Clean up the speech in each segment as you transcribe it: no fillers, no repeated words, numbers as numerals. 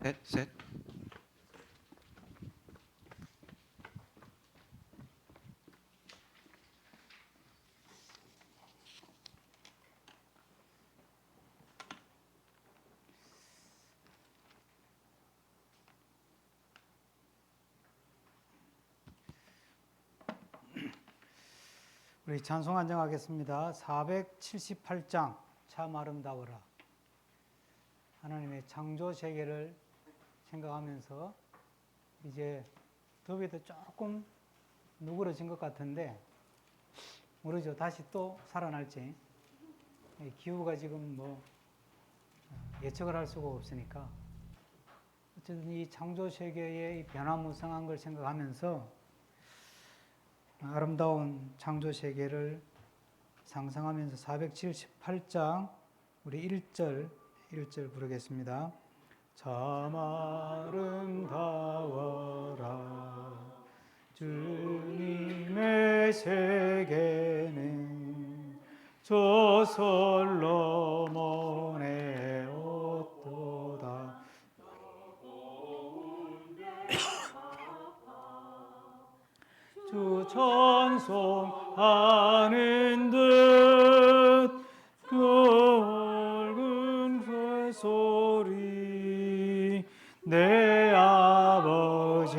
셋, 셋. 우리 찬송 안정하겠습니다. 478장 참 아름다워라. 하나님의 창조 세계를 생각하면서 이제 더위도 조금 누그러진 것 같은데 모르죠. 다시 또 살아날지. 기후가 지금 뭐 예측을 할 수가 없으니까 어쨌든 이 창조 세계의 이 변화무쌍한 걸 생각하면서 아름다운 창조 세계를 상상하면서 478장 우리 1절 부르겠습니다. 참 아름다워라 주님의 세계는 저 솔로몬의 옷도다. 주 찬송하는 듯 굵은 소리 내 아버지의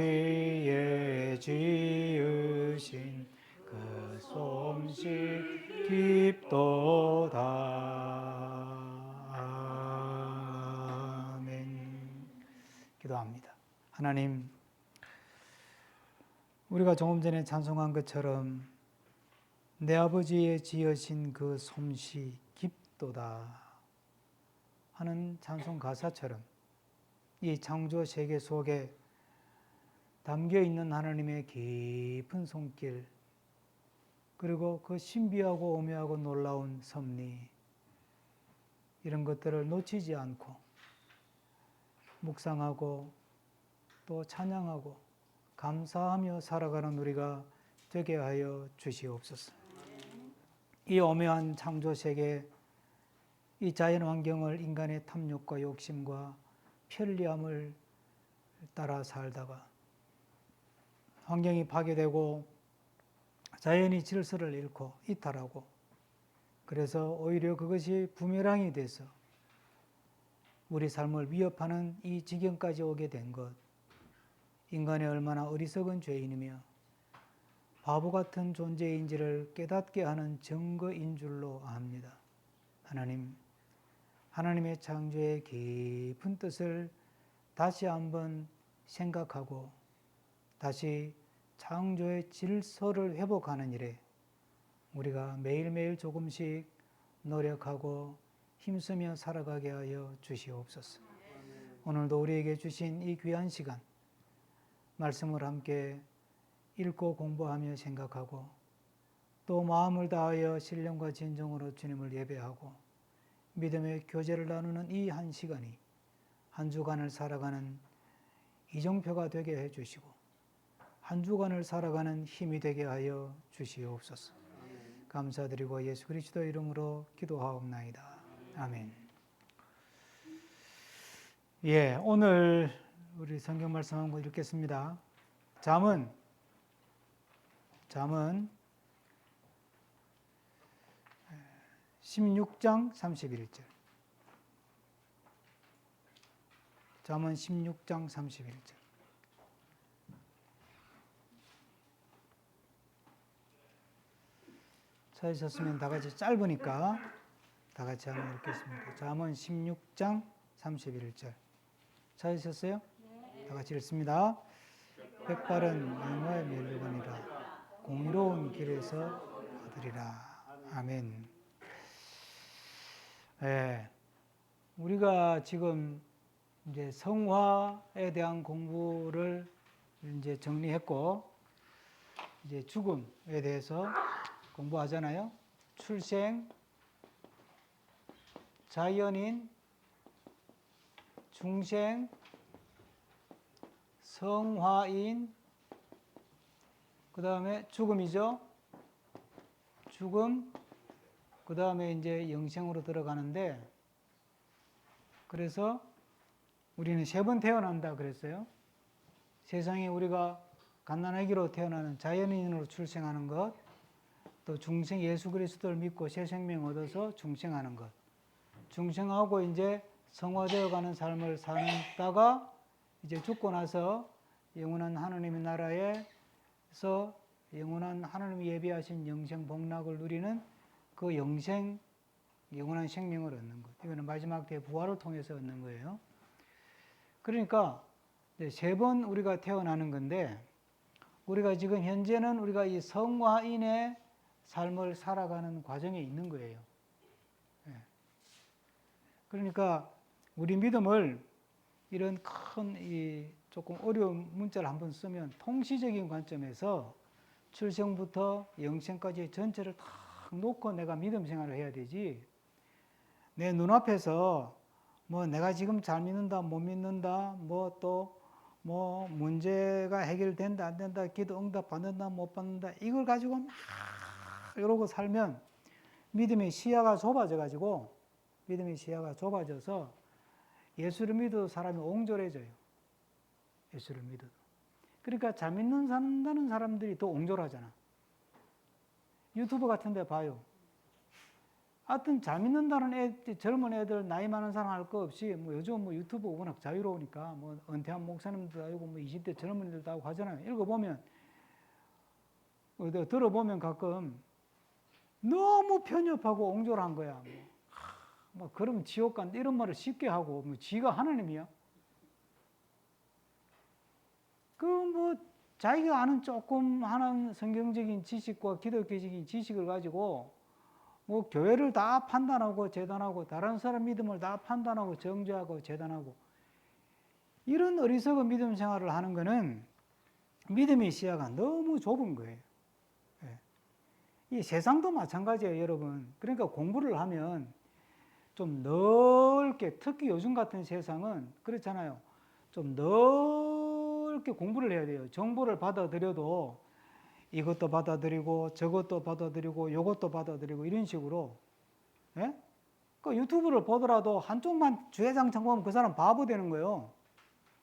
지으신 그 솜씨 깊도다. 아멘. 기도합니다. 하나님, 우리가 조금 전에 찬송한 것처럼 내 아버지의 지으신 그 솜씨 깊도다 하는 찬송 가사처럼 이 창조 세계 속에 담겨 있는 하나님의 깊은 손길 그리고 그 신비하고 오묘하고 놀라운 섭리 이런 것들을 놓치지 않고 묵상하고 또 찬양하고 감사하며 살아가는 우리가 되게 하여 주시옵소서. 이 오묘한 창조 세계, 이 자연 환경을 인간의 탐욕과 욕심과 편리함을 따라 살다가 환경이 파괴되고 자연이 질서를 잃고 이탈하고 그래서 오히려 그것이 부메랑이 돼서 우리 삶을 위협하는 이 지경까지 오게 된 것, 인간이 얼마나 어리석은 죄인이며 바보 같은 존재인지를 깨닫게 하는 증거인 줄로 압니다. 하나님, 하나님의 창조의 깊은 뜻을 다시 한번 생각하고 다시 창조의 질서를 회복하는 일에 우리가 매일매일 조금씩 노력하고 힘쓰며 살아가게 하여 주시옵소서. 오늘도 우리에게 주신 이 귀한 시간 말씀을 함께 읽고 공부하며 생각하고 또 마음을 다하여 신령과 진정으로 주님을 예배하고 믿음의 교제를 나누는 이 한 시간이 한 주간을 살아가는 이정표가 되게 해주시고 한 주간을 살아가는 힘이 되게 하여 주시옵소서. 감사드리고 예수 그리스도 이름으로 기도하옵나이다. 아멘. 예, 오늘 우리 성경 말씀 한번 읽겠습니다. 잠언 16장 31절. 잠언 16장 31절. 찾으셨으면 다 같이 짧으니까 다 같이 한번 읽겠습니다. 잠언 16장 31절. 찾으셨어요? 네. 다 같이 읽습니다. 백발은 영화의 멸류관이라 공의로운 길에서 얻으리라. 아멘. 네, 우리가 지금 이제 성화에 대한 공부를 이제 정리했고 이제 죽음에 대해서 공부하잖아요. 출생, 자연인, 중생, 성화인, 그 다음에 죽음이죠. 죽음, 그 다음에 이제 영생으로 들어가는데, 그래서 우리는 3번 태어난다 그랬어요. 세상에 우리가 갓난아기로 태어나는 자연인으로 출생하는 것, 또 중생 예수 그리스도를 믿고 새 생명 얻어서 중생하는 것, 중생하고 이제 성화되어 가는 삶을 사다가 이제 죽고 나서 영원한 하나님의 나라에서 영원한 하나님이 예비하신 영생 복락을 누리는 그 영원한 생명을 얻는 것. 이거는 마지막 때 부활을 통해서 얻는 거예요. 그러니까 3번 우리가 태어나는 건데, 우리가 지금 현재는 우리가 이 성화인의 삶을 살아가는 과정에 있는 거예요. 그러니까 우리 믿음을 이런 큰 조금 어려운 문자를 한번 쓰면 통시적인 관점에서 출생부터 영생까지 전체를 다 놓고 내가 믿음 생활을 해야 되지, 내 눈앞에서 뭐 내가 지금 잘 믿는다 못 믿는다 뭐 또 뭐 문제가 해결된다 안 된다 기도 응답 받는다 못 받는다 이걸 가지고 막 이러고 살면 믿음의 시야가 좁아져서 예수를 믿어도 사람이 옹졸해져요. 예수를 믿어도. 그러니까 잘 믿는다는 사람들이 더 옹졸하잖아. 유튜브 같은 데 봐요. 하여튼 잘 믿는다는 젊은 애들, 나이 많은 사람 할 거 없이, 뭐 요즘 뭐 유튜브 워낙 자유로우니까, 뭐 은퇴한 목사님들도 하고, 뭐 20대 젊은이들도 하고 하잖아요. 읽어보면, 들어보면 가끔 너무 편협하고 옹졸한 거야. 뭐 그러면 지옥 간다 이런 말을 쉽게 하고, 뭐 지가 하나님이야? 뭐 자기가 아는 조금 하는 성경적인 지식과 기독교적인 지식을 가지고 뭐 교회를 다 판단하고 재단하고 다른 사람 믿음을 다 판단하고 정죄하고 재단하고 이런 어리석은 믿음 생활을 하는 거는 믿음의 시야가 너무 좁은 거예요. 이 세상도 마찬가지예요, 여러분. 그러니까 공부를 하면 좀 넓게, 특히 요즘 같은 세상은 그렇잖아요. 좀 넓게 공부를 해야 돼요. 정보를 받아들여도 이것도 받아들이고 저것도 받아들이고 이것도 받아들이고 이런 식으로. 예? 그 유튜브를 보더라도 한쪽만 주야장창 보면 그 사람 바보 되는 거예요.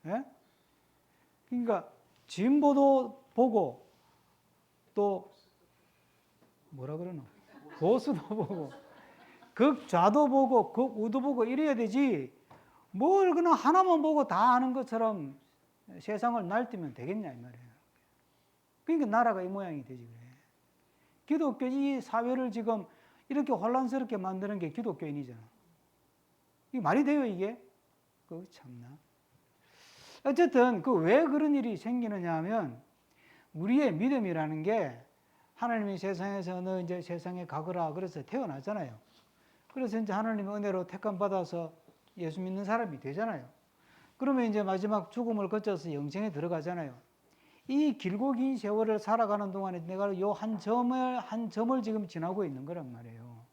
예? 그러니까 진보도 보고 또 뭐라 그러노? 보수도 보고 극좌도 보고 극우도 보고 이래야 되지, 뭘 그냥 하나만 보고 다 아는 것처럼 세상을 날뛰면 되겠냐 이 말이에요. 그러니까 나라가 이 모양이 되지 그래. 기독교 이 사회를 지금 이렇게 혼란스럽게 만드는 게 기독교인이잖아. 이게 말이 돼요 이게? 그 참나. 어쨌든 그 왜 그런 일이 생기느냐 하면 우리의 믿음이라는 게 하나님이 세상에서 너 이제 세상에 가거라 그래서 태어나잖아요. 그래서 이제 하나님의 은혜로 택함 받아서 예수 믿는 사람이 되잖아요. 그러면 이제 마지막 죽음을 거쳐서 영생에 들어가잖아요. 이 길고 긴 세월을 살아가는 동안에 내가 요 한 점을 지금 지나고 있는 거란 말이에요.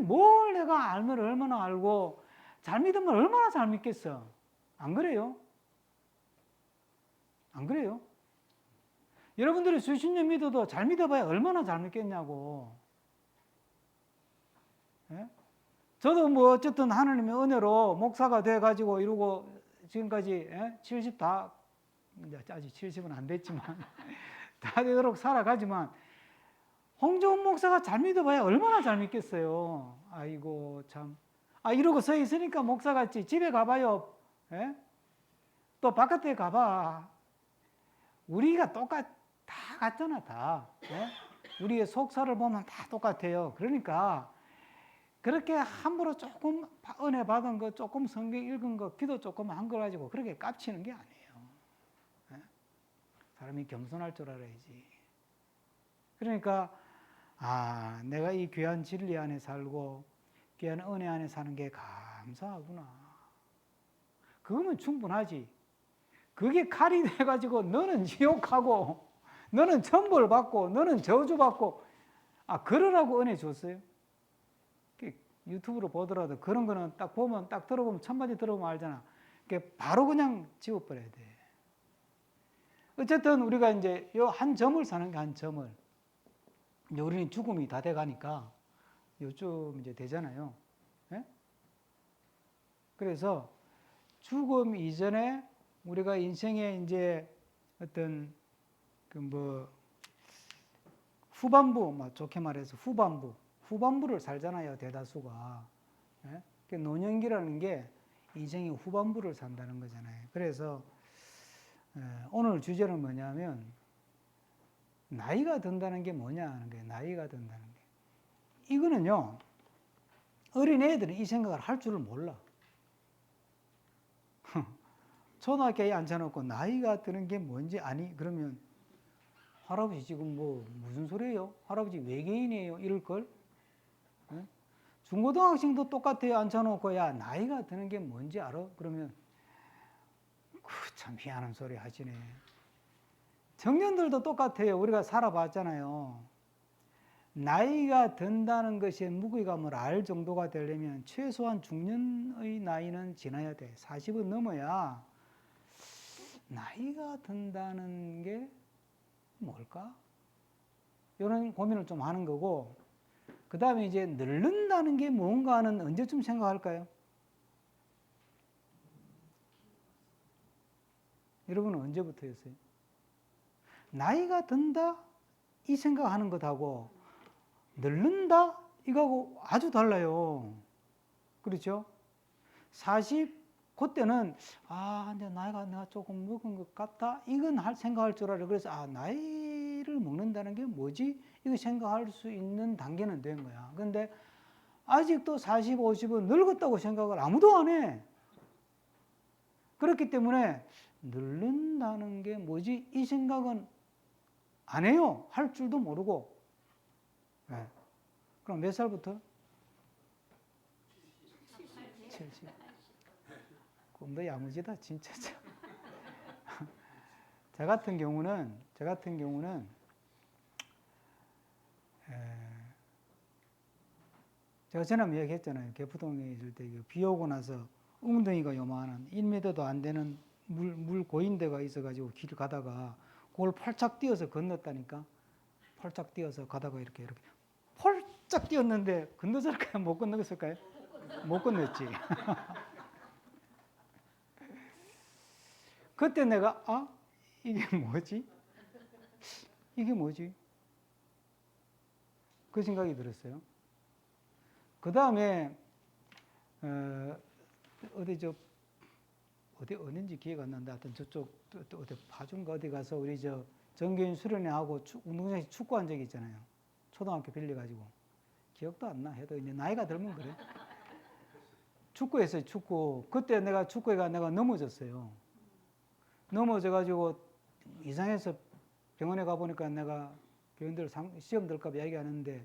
뭘 내가 알면 얼마나 알고 잘 믿으면 얼마나 잘 믿겠어. 안 그래요? 안 그래요? 여러분들이 수십 년 믿어도 잘 믿어봐야 얼마나 잘 믿겠냐고. 예? 저도 뭐 어쨌든 하나님의 은혜로 목사가 돼가지고 이러고 지금까지 70 다, 아직 70은 안 됐지만 다 되도록 살아가지만 홍정훈 목사가 잘 믿어봐야 얼마나 잘 믿겠어요. 아이고 참. 이러고 서 있으니까 목사 같지. 집에 가봐요. 예? 또 바깥에 가봐. 우리가 다 같잖아 다. 예? 우리의 속사를 보면 다 똑같아요. 그러니까 그렇게 함부로 조금 은혜 받은 거, 조금 성경 읽은 거, 기도 조금 한 거 가지고 그렇게 깝치는 게 아니에요. 예? 사람이 겸손할 줄 알아야지. 그러니까 내가 이 귀한 진리 안에 살고 귀한 은혜 안에 사는 게 감사하구나. 그거면 충분하지. 그게 칼이 돼가지고 너는 지옥하고 너는 천벌 받고 너는 저주받고 그러라고 은혜 줬어요? 유튜브로 보더라도 그런 거는 딱 보면 딱 들어보면 첫마디 들어보면 알잖아. 바로 그냥 지워버려야 돼. 어쨌든 우리가 이제 요 한 점을 사는 게 한 점을 이제 우리는 죽음이 다 돼가니까 요즘 이제 되잖아요. 예? 그래서 죽음 이전에 우리가 인생의 이제 어떤 그 뭐 후반부, 뭐 좋게 말해서 후반부를 살잖아요, 대다수가. 예? 그 노년기라는 게 인생의 후반부를 산다는 거잖아요. 그래서 오늘 주제는 뭐냐면 나이가 든다는 게 뭐냐 하는 거예요. 나이가 든다는 게. 이거는요, 어린애들은 이 생각을 할 줄을 몰라. 초등학교에 앉혀놓고 나이가 드는 게 뭔지 아니? 그러면 할아버지 지금 뭐 무슨 소리예요? 할아버지 외계인이에요? 이럴걸? 네? 중고등학생도 똑같아요. 앉혀놓고 야 나이가 드는 게 뭔지 알아? 그러면 참 희한한 소리 하시네. 청년들도 똑같아요. 우리가 살아봤잖아요. 나이가 든다는 것의 무게감을 알 정도가 되려면 최소한 중년의 나이는 지나야 돼. 40은 넘어야 나이가 든다는 게 뭘까? 이런 고민을 좀 하는 거고, 그 다음에 이제 늙는다는 게 뭔가는 언제쯤 생각할까요? 여러분은 언제부터였어요? 나이가 든다? 이 생각하는 것하고 늙는다? 이거하고 아주 달라요. 그렇죠? 40, 그때는 이제 나이가 내가 조금 먹은 것 같다? 이건 생각할 줄 알아요. 그래서 나이를 먹는다는 게 뭐지? 이거 생각할 수 있는 단계는 된 거야. 근데 아직도 40, 50은 늙었다고 생각을 아무도 안 해. 그렇기 때문에 늙는다는 게 뭐지? 이 생각은 안 해요. 할 줄도 모르고. 네. 그럼 몇 살부터? 70. 꿈도 야무지다, 진짜. 저 같은 경우는 제가 전에 얘기했잖아요. 개포동에 있을 때 비 오고 나서 웅덩이가 요만한 1m도 안 되는 물 고인 데가 있어가지고 길 가다가 그걸 펄짝 뛰어서 건넜다니까. 펄짝 뛰어서 가다가 이렇게 펄짝 뛰었는데 건너설까요? 못 건너갔을까요? 못 건넜지. 그때 내가 이게 뭐지? 이게 뭐지? 그 생각이 들었어요. 그 다음에 어딘지 기회가 안 난다. 하여튼 저쪽 어디 파주인가 어디 가서 우리 정교인 수련회하고 운동장에서 축구한 적이 있잖아요. 초등학교 빌려가지고 기억도 안 나. 해도 이제 나이가 들면 그래. 축구했어요. 축구. 그때 내가 축구회가 내가 넘어졌어요. 넘어져가지고 이상해서 병원에 가보니까 내가 교인들 시험 들까봐 얘기하는데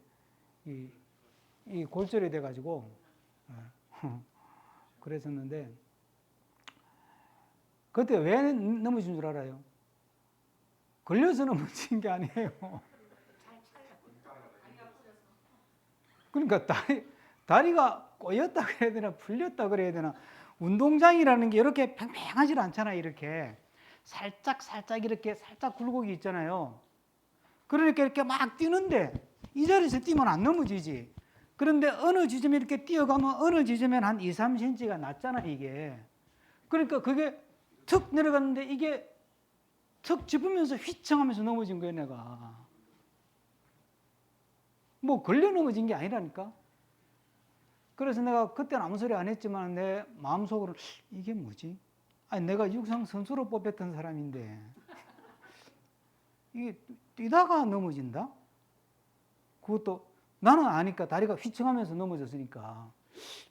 이 골절이 돼가지고 그랬었는데 그때 왜 넘어진 줄 알아요? 걸려서 넘어진 게 아니에요. 그러니까 다리가 꼬였다 그래야 되나 풀렸다 그래야 되나. 운동장이라는 게 이렇게 팽팽하지 않잖아요. 이렇게 살짝 이렇게 살짝 굴곡이 있잖아요. 그러니까 이렇게 막 뛰는데 이 자리에서 뛰면 안 넘어지지. 그런데 어느 지점에 이렇게 뛰어가면 어느 지점엔 한 2, 3cm가 낮잖아 이게. 그러니까 그게 툭 내려갔는데 이게 툭 짚으면서 휘청하면서 넘어진 거예요 내가. 뭐 걸려 넘어진 게 아니라니까. 그래서 내가 그때는 아무 소리 안 했지만 내 마음속으로 이게 뭐지? 내가 육상 선수로 뽑혔던 사람인데 이게 뛰다가 넘어진다? 그것도 나는 아니까 다리가 휘청하면서 넘어졌으니까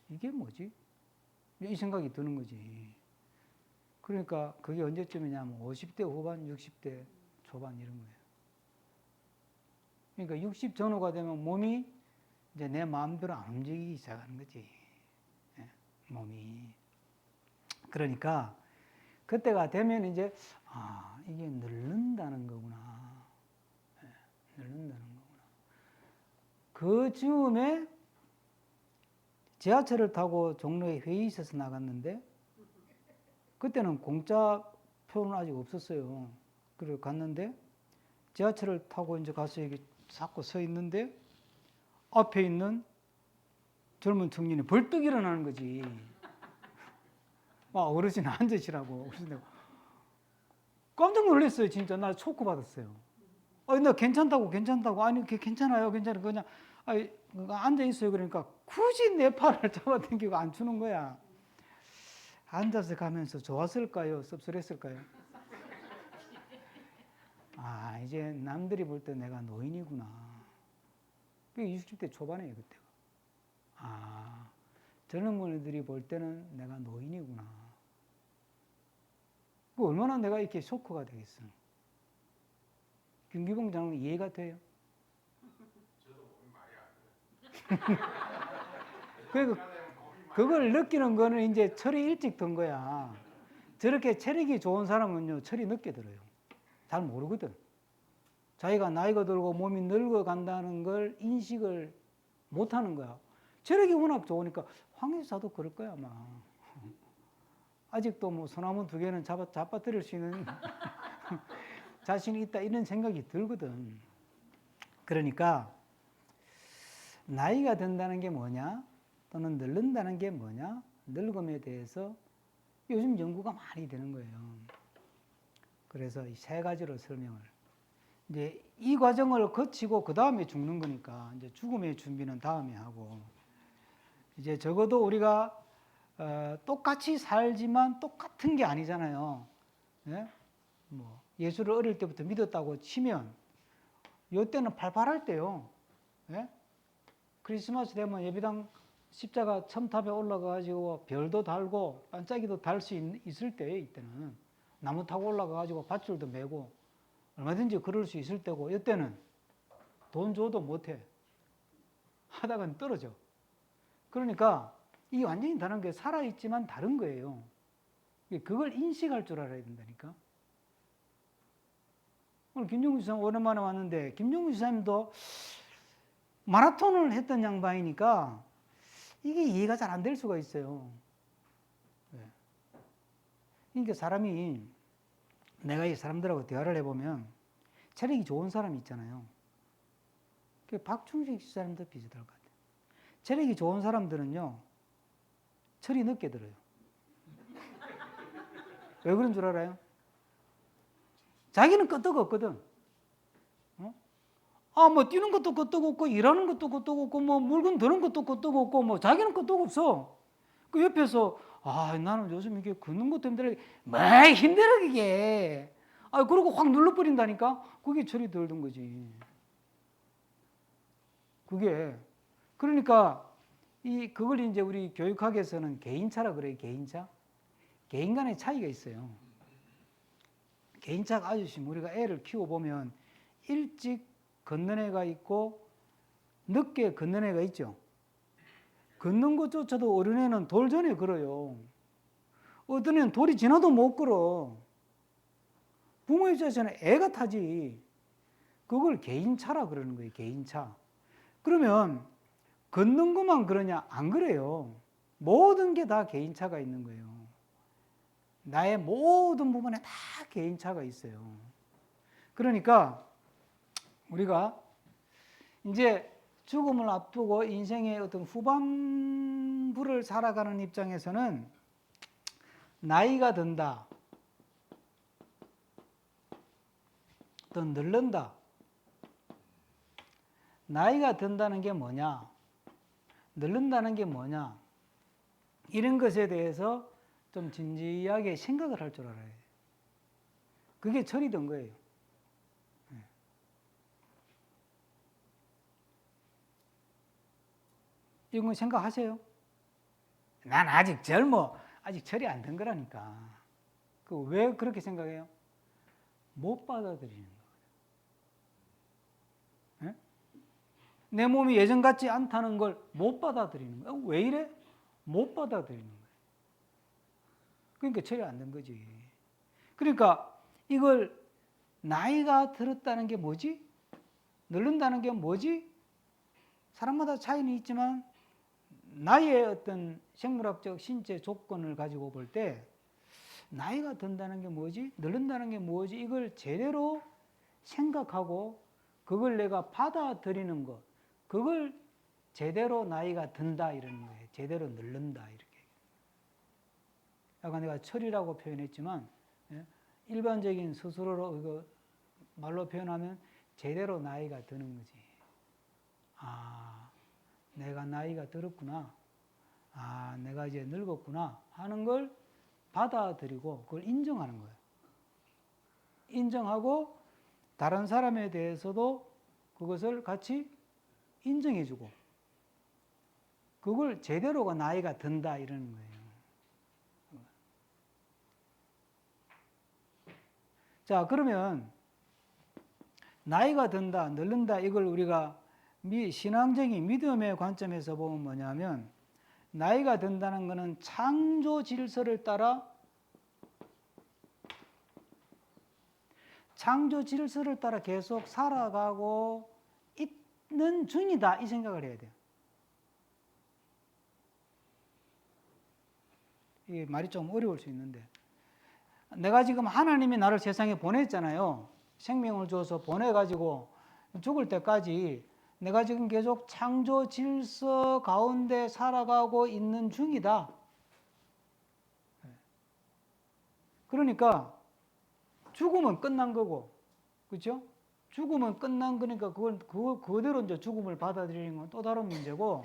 이게 뭐지? 이 생각이 드는 거지. 그러니까 그게 언제쯤이냐면 50대 후반, 60대 초반 이런 거예요. 그러니까 60 전후가 되면 몸이 이제 내 마음대로 안 움직이기 시작하는 거지. 몸이. 그러니까 그때가 되면 이제 이게 늙는다는 거구나. 늙는다는 거구나. 그 즈음에 지하철을 타고 종로에 회의 있어서 나갔는데 그때는 공짜 표는 아직 없었어요. 그래서 갔는데 지하철을 타고 이제 가서 여기 자꾸 서 있는데 앞에 있는 젊은 청년이 벌떡 일어나는 거지. 어르신 앉으시라고. 그래서 내가 깜짝 놀랐어요. 진짜 나 쇼크 받았어요. 나 괜찮다고. 아니 괜찮아요. 그냥 앉아 있어요. 그러니까 굳이 내 팔을 잡아당기고 안 주는 거야. 앉아서 가면서 좋았을까요? 씁쓸했을까요? 이제 남들이 볼 때 내가 노인이구나. 그게 60대 초반이에요, 그때가. 젊은이들이 볼 때는 내가 노인이구나. 그 얼마나 내가 이렇게 쇼크가 되겠어. 김기봉 장군 이해가 돼요? 저도 말이 안 돼요. 그걸 느끼는 거는 이제 철이 일찍 든 거야. 저렇게 체력이 좋은 사람은요, 철이 늦게 들어요. 잘 모르거든. 자기가 나이가 들고 몸이 늙어간다는 걸 인식을 못 하는 거야. 체력이 워낙 좋으니까 황희사도 그럴 거야, 아마. 아직도 뭐 소나무 2개는 잡아뜨릴 수 있는 자신이 있다, 이런 생각이 들거든. 그러니까 나이가 든다는 게 뭐냐? 또는 늙는다는 게 뭐냐? 늙음에 대해서 요즘 연구가 많이 되는 거예요. 그래서 이 3가지로 설명을. 이제 이 과정을 거치고 그 다음에 죽는 거니까 이제 죽음의 준비는 다음에 하고, 이제 적어도 우리가 똑같이 살지만 똑같은 게 아니잖아요. 예? 뭐 예수를 어릴 때부터 믿었다고 치면 이때는 팔팔할 때요. 예? 크리스마스 되면 예배당 십자가 첨탑에 올라가가지고 별도 달고 반짝이도 달 수 있을 때예요. 이때는 나무 타고 올라가가지고 밧줄도 메고 얼마든지 그럴 수 있을 때고, 이때는 돈 줘도 못해. 하다가 떨어져. 그러니까 이게 완전히 다른 게, 살아있지만 다른 거예요. 그걸 인식할 줄 알아야 된다니까. 오늘 김종국 지사님 오랜만에 왔는데, 김종국 지사님도 마라톤을 했던 양반이니까 이게 이해가 잘 안 될 수가 있어요. 그러니까 사람이, 내가 이 사람들하고 대화를 해보면 체력이 좋은 사람이 있잖아요. 박충식 지사님도 비슷할 것 같아요. 체력이 좋은 사람들은요, 철이 늦게 들어요. 왜 그런 줄 알아요? 자기는 끄떡없거든. 뭐 뛰는 것도 끄떡없고, 일하는 것도 끄떡없고, 뭐 물건 드는 것도 끄떡없고, 뭐 자기는 끄떡없어. 그 옆에서 나는 요즘 이게 걷는 것도 힘들어. 뭐 힘들어 그게. 그러고 확 눌러버린다니까. 그게 철이 덜 든 거지. 그게. 그러니까 그걸 이제 우리 교육학에서는 개인차라 그래요. 개인차. 개인 간의 차이가 있어요. 개인차가 아저씨, 우리가 애를 키워보면 일찍 걷는 애가 있고 늦게 걷는 애가 있죠. 걷는 것조차도 어린애는 돌 전에 걸어요. 어떤 애는 돌이 지나도 못 걸어. 부모 입장에서는 애가 타지. 그걸 개인차라 그러는 거예요. 개인차. 그러면 걷는 것만 그러냐? 안 그래요. 모든 게 다 개인차가 있는 거예요. 나의 모든 부분에 다 개인차가 있어요. 그러니까 우리가 이제 죽음을 앞두고 인생의 어떤 후반부를 살아가는 입장에서는 나이가 든다, 또 늙는다. 나이가 든다는 게 뭐냐? 늙는다는 게 뭐냐? 이런 것에 대해서 좀 진지하게 생각을 할 줄 알아야 돼요. 그게 철이 든 거예요. 이건 생각하세요? 난 아직 젊어. 아직 철이 안 든 거라니까. 왜 그렇게 생각해요? 못 받아들이는 거예요. 내 몸이 예전 같지 않다는 걸 못 받아들이는 거예요. 왜 이래? 못 받아들이는 거예요. 그러니까 철이 안 든 거지. 그러니까 이걸 나이가 들었다는 게 뭐지? 늙는다는 게 뭐지? 사람마다 차이는 있지만 나이의 어떤 생물학적 신체 조건을 가지고 볼 때 나이가 든다는 게 뭐지? 늙는다는 게 뭐지? 이걸 제대로 생각하고 그걸 내가 받아들이는 것, 그걸 제대로 나이가 든다 이러는 거예요. 제대로 늙는다 이렇게. 약간 내가 철이라고 표현했지만, 예? 일반적인 스스로로 이거 말로 표현하면 제대로 나이가 드는 거지. 아, 내가 나이가 들었구나. 아, 내가 이제 늙었구나 하는 걸 받아들이고 그걸 인정하는 거예요. 인정하고 다른 사람에 대해서도 그것을 같이 인정해주고 그걸 제대로가 나이가 든다 이러는 거예요. 자, 그러면 나이가 든다, 늙는다 이걸 우리가 신앙적인 믿음의 관점에서 보면 뭐냐면 나이가 든다는 것은 창조 질서를 따라 계속 살아가고 있는 중이다 이 생각을 해야 돼요. 이 말이 좀 어려울 수 있는데 내가 지금 하나님이 나를 세상에 보냈잖아요. 생명을 줘서 보내가지고 죽을 때까지 내가 지금 계속 창조 질서 가운데 살아가고 있는 중이다. 그러니까 죽으면 끝난 거고, 그렇죠? 죽으면 끝난 거니까 그대로 이제 죽음을 받아들이는 건 또 다른 문제고,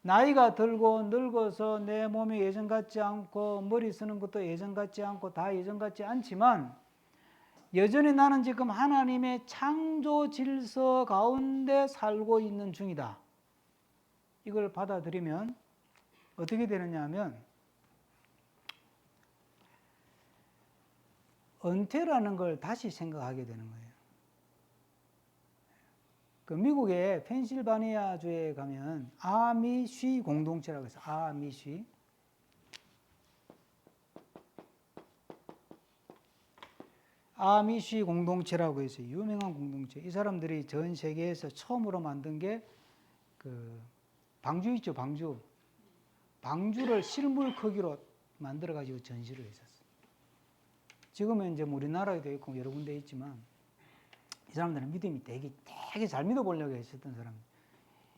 나이가 들고 늙어서 내 몸이 예전 같지 않고 머리 쓰는 것도 예전 같지 않고 다 예전 같지 않지만 여전히 나는 지금 하나님의 창조 질서 가운데 살고 있는 중이다. 이걸 받아들이면 어떻게 되느냐 하면 은퇴라는 걸 다시 생각하게 되는 거예요. 그 미국의 펜실바니아주에 가면 아미쉬 공동체라고 해서 아미쉬 공동체라고 해서 유명한 공동체. 이 사람들이 전 세계에서 처음으로 만든 게 그 방주 있죠, 방주. 방주를 실물 크기로 만들어 가지고 전시를 했었어요. 지금은 이제 우리나라에도 있고 여러 군데 있지만 이 사람들은 믿음이 되게 잘 믿어보려고 했었던 사람.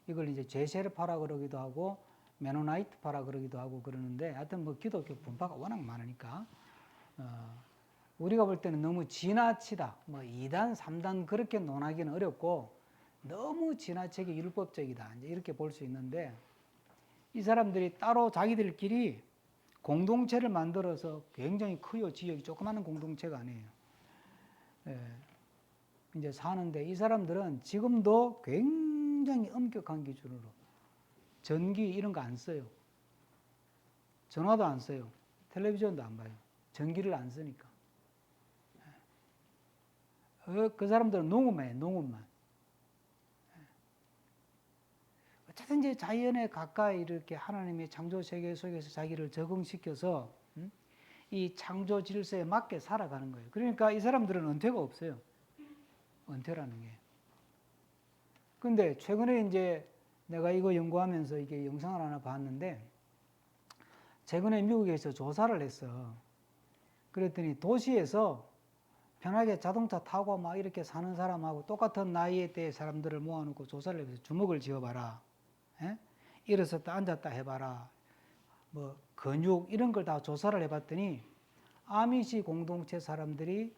이걸 이제 제세르파라 그러기도 하고 메노나이트파라 그러기도 하고 그러는데 하여튼 뭐 기독교 분파가 워낙 많으니까 우리가 볼 때는 너무 지나치다. 뭐 2단, 3단 그렇게 논하기는 어렵고 너무 지나치게 율법적이다. 이제 이렇게 볼 수 있는데 이 사람들이 따로 자기들끼리 공동체를 만들어서 굉장히 커요. 지역이 조그마한 공동체가 아니에요. 예. 이제 사는데 이 사람들은 지금도 굉장히 엄격한 기준으로 전기 이런 거 안 써요. 전화도 안 써요. 텔레비전도 안 봐요. 전기를 안 쓰니까. 그 사람들은 농업만 해요. 농업만. 어쨌든 이제 자연에 가까이 이렇게 하나님의 창조 세계 속에서 자기를 적응시켜서 이 창조 질서에 맞게 살아가는 거예요. 그러니까 이 사람들은 은퇴가 없어요. 은퇴라는 게. 근데 최근에 이제 내가 이거 연구하면서 이게 영상을 하나 봤는데 최근에 미국에서 조사를 했어. 그랬더니 도시에서 편하게 자동차 타고 막 이렇게 사는 사람하고 똑같은 나이에 대해 사람들을 모아놓고 조사를 해서 주먹을 지어봐라. 예? 일어섰다 앉았다 해봐라. 뭐 근육 이런 걸 다 조사를 해봤더니 아미시 공동체 사람들이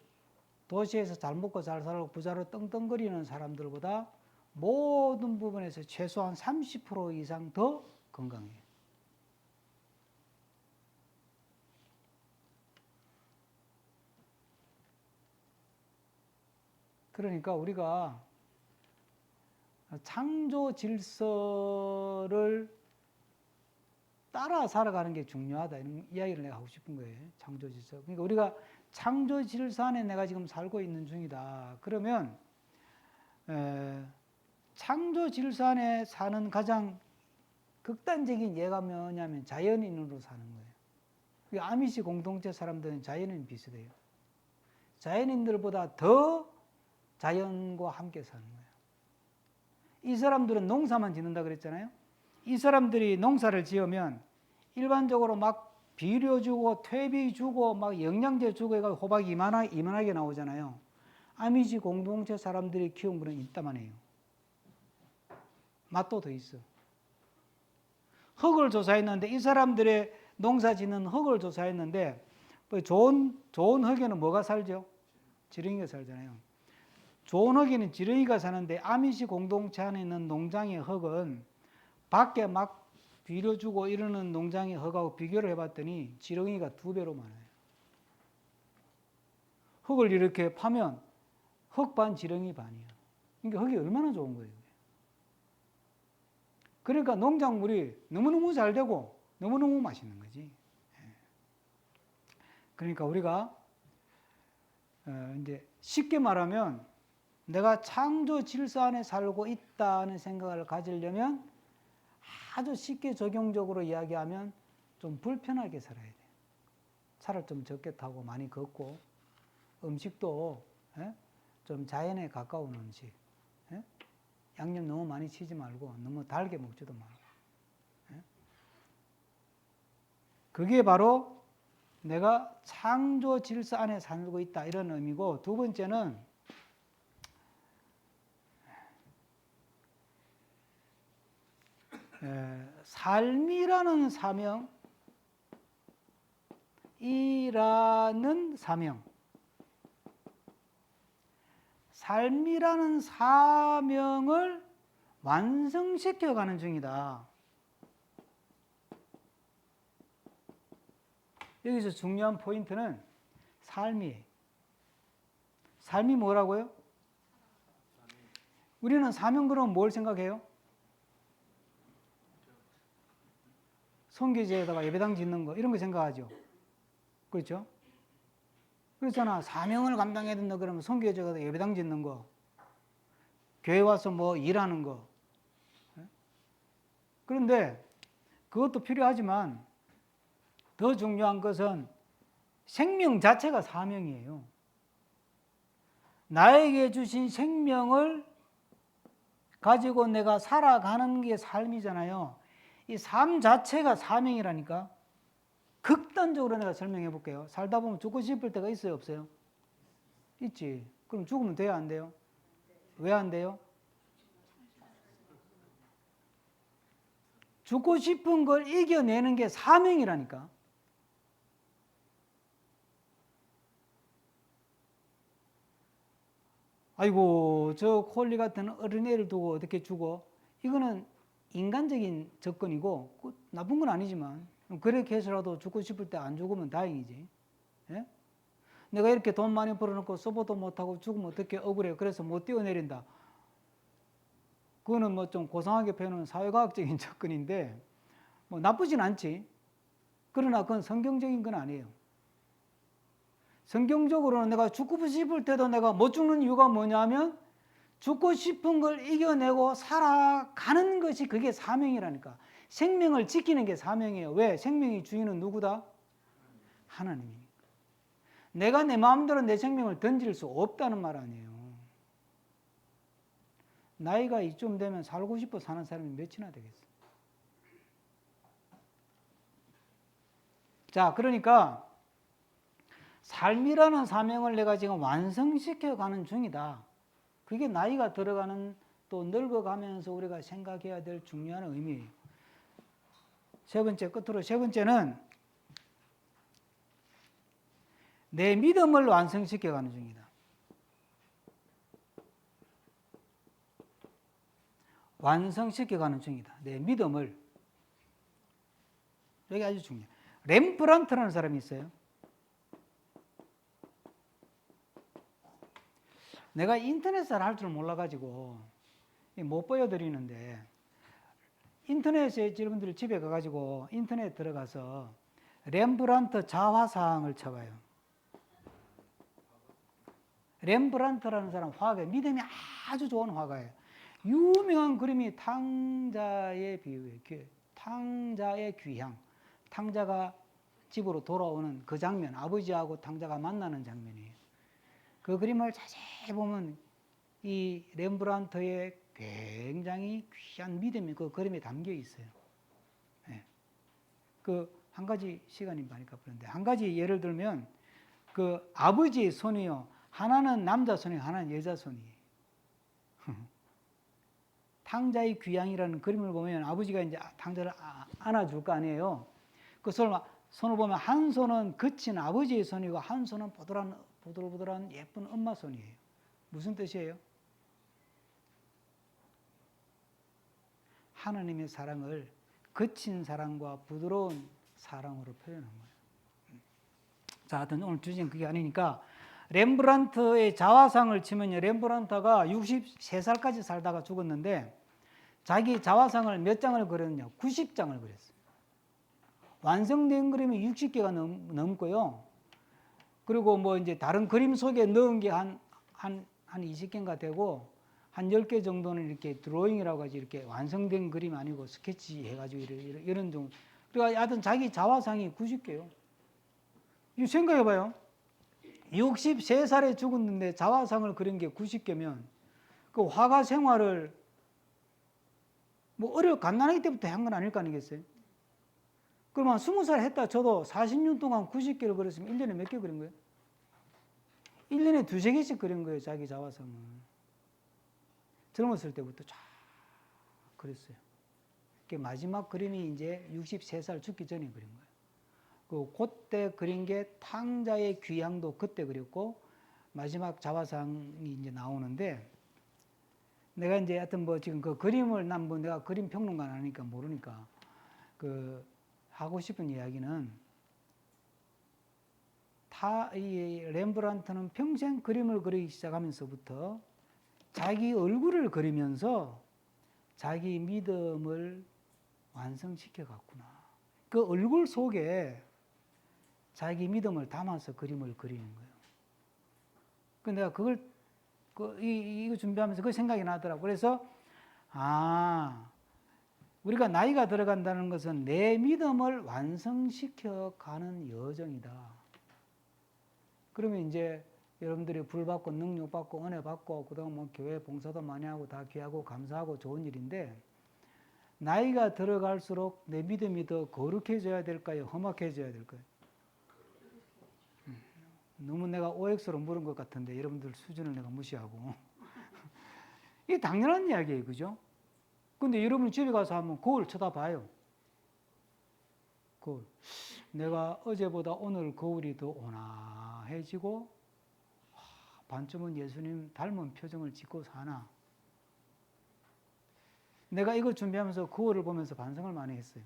도시에서 잘 먹고 잘 살고 부자로 떵떵거리는 사람들보다 모든 부분에서 최소한 30% 이상 더 건강해요. 그러니까 우리가 창조 질서를 따라 살아가는 게 중요하다. 이런 이야기를 내가 하고 싶은 거예요. 창조 질서. 그러니까 우리가 창조 질서 안에 내가 지금 살고 있는 중이다. 그러면 창조 질서 안에 사는 가장 극단적인 예가 뭐냐면 자연인으로 사는 거예요. 아미시 공동체 사람들은 자연인 비슷해요. 자연인들보다 더 자연과 함께 사는 거예요. 이 사람들은 농사만 짓는다 그랬잖아요. 이 사람들이 농사를 지으면 일반적으로 막 비료 주고 퇴비 주고 막 영양제 주고 해가 호박이 이만하게 나오잖아요. 아미시 공동체 사람들이 키운 거는 이따만해요. 맛도 더 있어. 흙을 조사했는데 이 사람들의 농사 짓는 흙을 조사했는데 뭐 좋은 흙에는 뭐가 살죠? 지렁이가 살잖아요. 좋은 흙에는 지렁이가 사는데 아미시 공동체 안에 있는 농장의 흙은 밖에 막 빌려주고 이러는 농장의 흙하고 비교를 해봤더니 지렁이가 2배로 많아요. 흙을 이렇게 파면 흙 반 지렁이 반이에요. 그러니까 흙이 얼마나 좋은 거예요. 그러니까 농작물이 너무너무 잘 되고 너무너무 맛있는 거지. 그러니까 우리가 이제 쉽게 말하면 내가 창조 질서 안에 살고 있다는 생각을 가지려면 아주 쉽게 적용적으로 이야기하면 좀 불편하게 살아야 돼. 차를 좀 적게 타고 많이 걷고 음식도 좀 자연에 가까운 음식. 양념 너무 많이 치지 말고 너무 달게 먹지도 말고. 그게 바로 내가 창조 질서 안에 살고 있다 이런 의미고, 두 번째는 삶이라는 사명, 삶이라는 사명을 완성시켜가는 중이다. 여기서 중요한 포인트는 삶이에요. 삶이 뭐라고요? 우리는 사명 그러면 뭘 생각해요? 성교제에다가 예배당 짓는 거 이런 거 생각하죠. 그렇죠? 그렇잖아. 사명을 감당해야 된다 그러면 성교제에다가 예배당 짓는 거, 교회 와서 뭐 일하는 거. 그런데 그것도 필요하지만 더 중요한 것은 생명 자체가 사명이에요. 나에게 주신 생명을 가지고 내가 살아가는 게 삶이잖아요. 이 삶 자체가 사명이라니까. 극단적으로 내가 설명해 볼게요. 살다 보면 죽고 싶을 때가 있어요, 없어요? 있지. 그럼 죽으면 돼요, 안 돼요? 왜 안 돼요? 죽고 싶은 걸 이겨내는 게 사명이라니까. 아이고, 저 콜리 같은 어린애를 두고 어떻게 죽어? 이거는 인간적인 접근이고 나쁜 건 아니지만 그렇게 해서라도 죽고 싶을 때 안 죽으면 다행이지. 예? 내가 이렇게 돈 많이 벌어놓고 서버도 못하고 죽으면 어떻게 억울해요. 그래서 못 뛰어내린다. 그거는 뭐 좀 고상하게 표현하는 사회과학적인 접근인데 뭐 나쁘진 않지. 그러나 그건 성경적인 건 아니에요. 성경적으로는 내가 죽고 싶을 때도 내가 못 죽는 이유가 뭐냐면 죽고 싶은 걸 이겨내고 살아가는 것이 그게 사명이라니까. 생명을 지키는 게 사명이에요. 왜? 생명의 주인은 누구다? 하나님이니까. 내가 내 마음대로 내 생명을 던질 수 없다는 말 아니에요. 나이가 이쯤 되면 살고 싶어 사는 사람이 몇이나 되겠어. 자, 그러니까 삶이라는 사명을 내가 지금 완성시켜 가는 중이다. 그게 나이가 들어가는 또 늙어가면서 우리가 생각해야 될 중요한 의미예요. 세 번째, 끝으로 세 번째는 내 믿음을 완성시켜 가는 중이다. 완성시켜 가는 중이다. 내 믿음을. 여기 아주 중요해요. 렘브란트라는 사람이 있어요. 내가 인터넷을 할 줄 몰라가지고 못 보여드리는데, 인터넷에 여러분들 집에 가가지고 인터넷 들어가서 렘브란트 자화상을 쳐봐요. 렘브란트라는 사람 화가예요. 믿음이 아주 좋은 화가예요. 유명한 그림이 탕자의 비유예요. 탕자의 귀향. 탕자가 집으로 돌아오는 그 장면, 아버지하고 탕자가 만나는 장면이에요. 그 그림을 자세히 보면 이 렘브란트의 굉장히 귀한 믿음이 그 그림에 담겨 있어요. 네. 그 한 가지 시간이 많이 가버렸는데, 한 가지 예를 들면 그 아버지의 손이요, 하나는 남자 손이고 하나는 여자 손이에요. 탕자의 귀향이라는 그림을 보면 아버지가 이제 탕자를 안아줄 거 아니에요. 그 손을 보면 한 손은 거친 아버지의 손이고 한 손은 보들보들한 예쁜 엄마 손이에요. 무슨 뜻이에요? 하나님의 사랑을 거친 사랑과 부드러운 사랑으로 표현한 거예요. 자, 하여튼 오늘 주제는 그게 아니니까 렘브란트의 자화상을 치면요. 렘브란트가 63살까지 살다가 죽었는데 자기 자화상을 몇 장을 그렸냐? 90장을 그렸어요. 완성된 그림이 60개가 넘고요. 그리고 뭐 이제 다른 그림 속에 넣은 게 한 20개인가 되고 한 10개 정도는 이렇게 드로잉이라고 하지 이렇게 완성된 그림 아니고 스케치 해가지고 이런 정도. 그러니까 하여튼 자기 자화상이 90개요. 이거 생각해봐요. 63살에 죽었는데 자화상을 그린 게 90개면 그 화가 생활을 뭐 갓난아기 때부터 한 건 아닐 거 아니겠어요? 그러면 20살 했다 쳐도 40년 동안 90개를 그렸으면 1년에 몇 개 그린 거예요? 1년에 2-3개씩 그린 거예요, 자기 자화상을. 젊었을 때부터 쫙 그랬어요. 마지막 그림이 이제 63살 죽기 전에 그린 거예요. 그때 그린 게 탕자의 귀향도 그때 그렸고 마지막 자화상이 이제 나오는데 내가 이제 하여튼 뭐 지금 그 그림을 난 뭐 내가 그림 평론가는 아니니까 모르니까 그 하고 싶은 이야기는 이 렘브란트는 평생 그림을 그리기 시작하면서부터 자기 얼굴을 그리면서 자기 믿음을 완성시켜 갔구나. 그 얼굴 속에 자기 믿음을 담아서 그림을 그리는 거예요. 그 내가 그걸 이거 준비하면서 그 생각이 나더라고. 그래서 우리가 나이가 들어간다는 것은 내 믿음을 완성시켜 가는 여정이다. 그러면 이제 여러분들이 불 받고 능력 받고 은혜 받고 그다음 뭐 교회 봉사도 많이 하고 다 귀하고 감사하고 좋은 일인데 나이가 들어갈수록 내 믿음이 더 거룩해져야 될까요? 험악해져야 될까요? 너무 내가 OX로 물은 것 같은데 여러분들 수준을 내가 무시하고 이게 당연한 이야기예요, 그죠? 근데 여러분 집에 가서 한번 거울 쳐다봐요. 거울. 내가 어제보다 오늘 거울이 더 온화해지고 반쯤은 예수님 닮은 표정을 짓고 사나. 내가 이거 준비하면서 거울을 보면서 반성을 많이 했어요.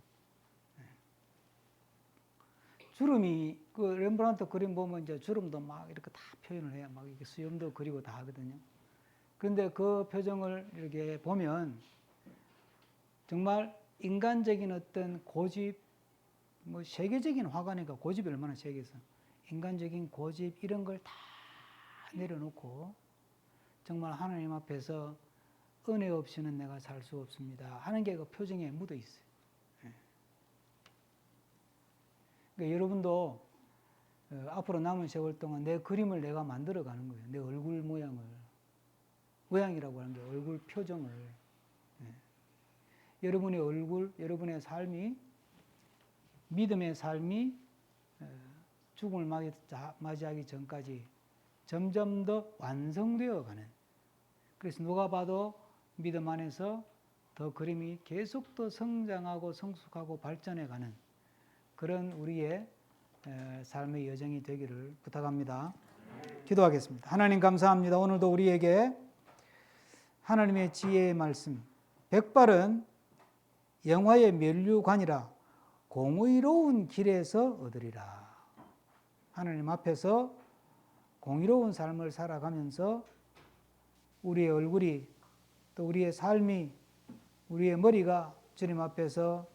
주름이 그 렘브란트 그림 보면 이제 주름도 막 이렇게 다 표현을 해요. 막 이렇게 수염도 그리고 다 하거든요. 그런데 그 표정을 이렇게 보면 정말 인간적인 어떤 고집, 뭐 세계적인 화가니까 고집이 얼마나 세계에서 인간적인 고집 이런 걸 다 내려놓고 정말 하나님 앞에서 은혜 없이는 내가 살 수 없습니다 하는 게 그 표정에 묻어 있어요. 그러니까 여러분도 앞으로 남은 세월 동안 내 그림을 내가 만들어 가는 거예요. 내 얼굴 모양이라고 하는 게 얼굴 표정을. 여러분의 얼굴, 여러분의 삶이 믿음의 삶이 죽음을 맞이하기 전까지 점점 더 완성되어 가는, 그래서 누가 봐도 믿음 안에서 더 그림이 계속 더 성장하고 성숙하고 발전해 가는 그런 우리의 삶의 여정이 되기를 부탁합니다. 기도하겠습니다. 하나님 감사합니다. 오늘도 우리에게 하나님의 지혜의 말씀, 백발은 영화의 면류관이라 공의로운 길에서 얻으리라. 하나님 앞에서 공의로운 삶을 살아가면서 우리의 얼굴이 또 우리의 삶이 우리의 머리가 주님 앞에서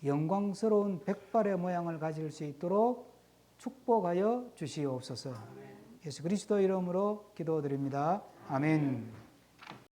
영광스러운 백발의 모양을 가질 수 있도록 축복하여 주시옵소서. 예수 그리스도 이름으로 기도드립니다. 아멘.